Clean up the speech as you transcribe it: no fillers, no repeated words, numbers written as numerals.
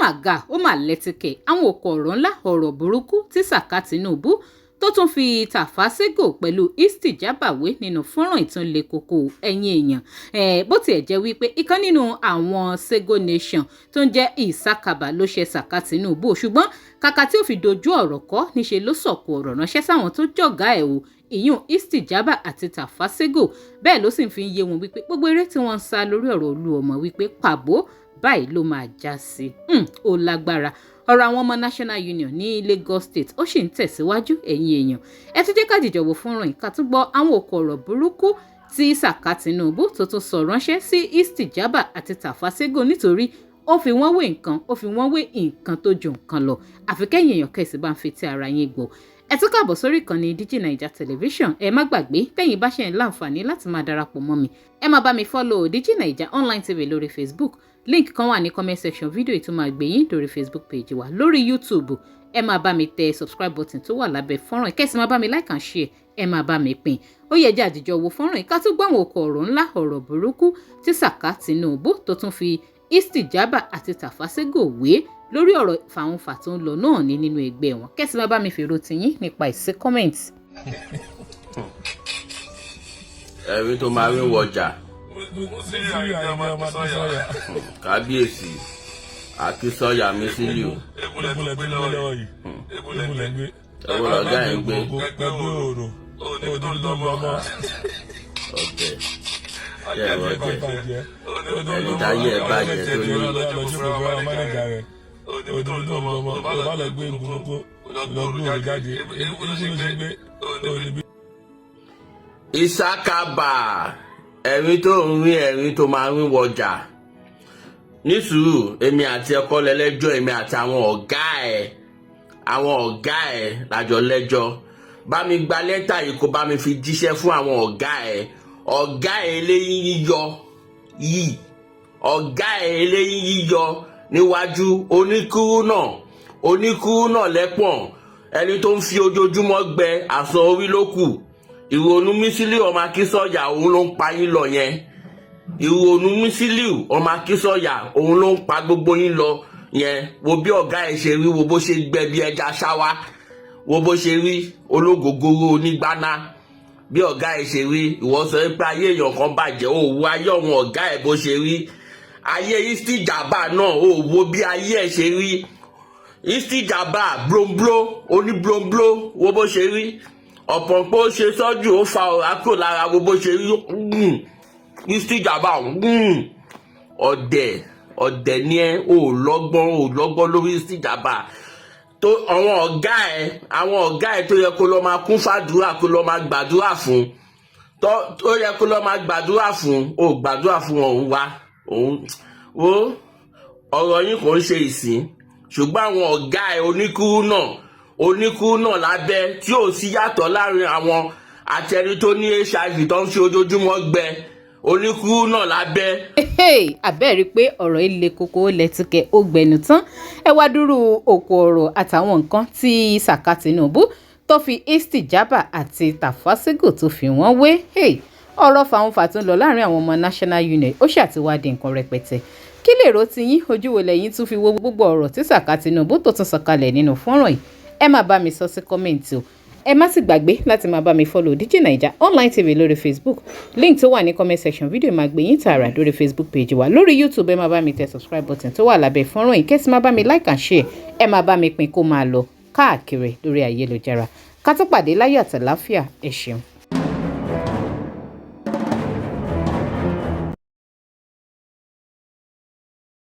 mà ga ó mà lẹ́tìkẹ̀ àwọn òkò ọ̀rọ̀ ńlá ọ̀rọ̀ burúkú tí Sàká Tinubu tó tún fi Tàfà Sego pẹ̀lú istijabawé nínú fọ́nrán ìtúnlẹ̀ kòkó ẹ̀yìn èèyàn bó tiẹ̀ jẹ́ wípé ìkan nínú àwọn Sego Nation tó ń jẹ́ Ìsákàbà ló ṣe Sàká Tinubu ṣùgbọ́n kàkà tí ó fi dojú ọ̀rọ̀ kọ́ níṣe ló sọ̀kò ọ̀rọ̀ ránṣẹ́ sáwọn tó jọ̀gá ẹ̀ o ìyún istijaba àti Tàfà Sego bẹ́ẹ̀ ló sì ń fi yé wọn wípé gbogbo eré tí wọ́n ń sá lórí ọ̀rọ̀ Oluomo wípé pàbó báyìí ló máa já sí ó lágbára ọ̀rọ̀ àwọn ọmọ National Union ní Lagos State ó sì ń tẹ̀síwájú ẹ̀yin èèyàn ẹ tún jẹ́ ká dìjọ wò fọ́nrán yìí ká tún gbọ́ àwọn òkò ọ̀rọ̀ burúkú tí Sàká Tinubu tó tún sọ ránṣẹ́ sí istijaba àti Tàfà Sego nítorí ó fi wọ́n wé nǹkan tó ju nǹkan lọ àfi kẹ́yìn èèyàn kẹ̀sì bá ń fetí ara yín gbọ́ ẹ tún káàbọ̀ sórí ìkànnì DigiNaija Television ẹ má gbàgbé tẹ́yìn bá ṣe ń láǹfààní láti máa darapọ̀ mọ́ mi ẹ má bá mi follow DigiNaija Online TV lórí Facebook link kan wà ní comment section fídíò tó máa gbé yín lórí Facebook page wa lórí YouTube ẹ máa bá mi tẹ subscribe button tó wà lábẹ́ fọ́nrán kẹ́sì máa bá mi like and share ẹ máa bá mi pín ó yẹ jẹ́ àdìjọ wo fọ́nrán yìí ká tún gbọ́ àwọn òkò ọ̀rọ̀ ńlá ọ̀rọ̀ burúkú tí Sàká Tinubu tó tún fi istijaba àti Tàfà Sego wé lórí ọ̀rọ̀ fàǹfà tó ń lọ náà ní nínú ẹgbẹ́ wọn kẹ́sì máa bá mi fèrò tiyín nípa ìsí comment. ẹ̀rí tó máa ń wọjà kábíyèsí Akínsọ́yà Mísílíù ẹ̀wọ̀n lọ́gá ẹ̀ ń gbé ọ̀tẹ̀ ẹni táyé ẹ̀ bàjẹ́ tó ní. Ìsákàbà ẹ̀rín tó ń rí ẹ̀rín tó máa ń wọjà ní sùúrù èmi àti ẹ̀kọ́ lẹ́lẹ́jọ́ èmi àti àwọn ọ̀gá ẹ̀ lájọ lẹ́jọ́ bá mi gba lẹ́tà yìí kó bá mi fi jíṣẹ́ fún àwọn ọ̀gá ẹ̀ eléyín yíyọ yìí ọ̀gá ẹ̀ eléyín yíyọ níwájú oníkúrú náà lẹ́pọ̀n ẹni tó ń fi ojoojúmọ́ gbẹ àsọ orí ló kù ìrònú Mísílíù ọmọ Akínsọ́yà òun ló ń pa yín lọ yẹn ìrònú Mísílíù ọmọ Akínsọ́yà òun ló ń pa gbogbo yín lọ yẹn wo bí ọ̀gá ẹ̀ ṣe rí wo bó ṣe gbẹ bí ẹja ṣáwá wo bó ṣe rí ológogoro onígbáná bí ọ̀gá ẹ̀ ṣe rí ìwọ sọ pé ayé èèyàn kan bàjẹ́ ó wo ayé ọ̀hún ọ̀gá ẹ̀ bó ṣe rí ayé istijaba náà ó wo bí ayé ẹ̀ ṣe rí istijaba blomblo oníblomblo wo bó ṣe rí ọ̀pọ̀ pé ó ṣe sọ́jú ó fa ọ̀rá kúrò lára wo bó ṣe rí istijaba ọ̀dẹ̀ ni ẹ ò lọ́gbọ́n lórí istijaba tó àwọn ọ̀gá ẹ̀ tó yẹ kó lọ máa kún fàdúrà kó lọ máa gbàdúrà fún tó yẹ kó lọ máa gbàdúrà fún ó gbàdúrà fún òun wá òun wo ọ̀rọ̀ yín kò ń ṣe ìsìn ṣùgbọ́n àwọn ọ̀gá ẹ̀ oníkúrú náà lábẹ́ tí ò sí yàtọ̀ láàrin àwọn àtẹni tó ní HIV tó ń fi ojoojúmọ́ gbẹ oníkúrú náà lábẹ́. àbẹ́ẹ̀rí pé ọ̀rọ̀ ilé koko lẹ́tìkẹ́ ó gbẹnu tán ẹ wá dúró òkò ọ̀rọ̀ àtàwọn nǹkan tí Sàká Tinubu tó fi istijaba àti Tàfà Sego tó fi wọ́n wé ọ̀rọ̀ fàǹfà tó ń lọ láàrin àwọn ọmọ National Union ó ṣàtiwádìí nǹkan rẹpẹtẹ kí lè rò ti yín ojú wo lẹ́yìn tún fi wo gbogbo ọ̀rọ̀ tí Sàká Tinubu tó tún sọ̀kalẹ̀ nínú fọ́nrán yìí ẹ máa bá mi sọ sí kọ́mẹ̀ntì o ẹ má sì gbàgbé láti máa bá mi follow DigiNaija Online TV lórí Facebook link tó wà ní comment section fídíò máa gbé yín tààrà lórí Facebook page wa lórí YouTube ẹ máa bá mi tẹ subscribe button tó wà lábẹ́ fọ́nrán yìí kẹ́sì máa bá mi like and share ẹ máa bá mi pín kó máa lọ káàkiri lórí ayélujára ká tó pàdé láyọ̀ àtàláfíà ẹ ṣeun.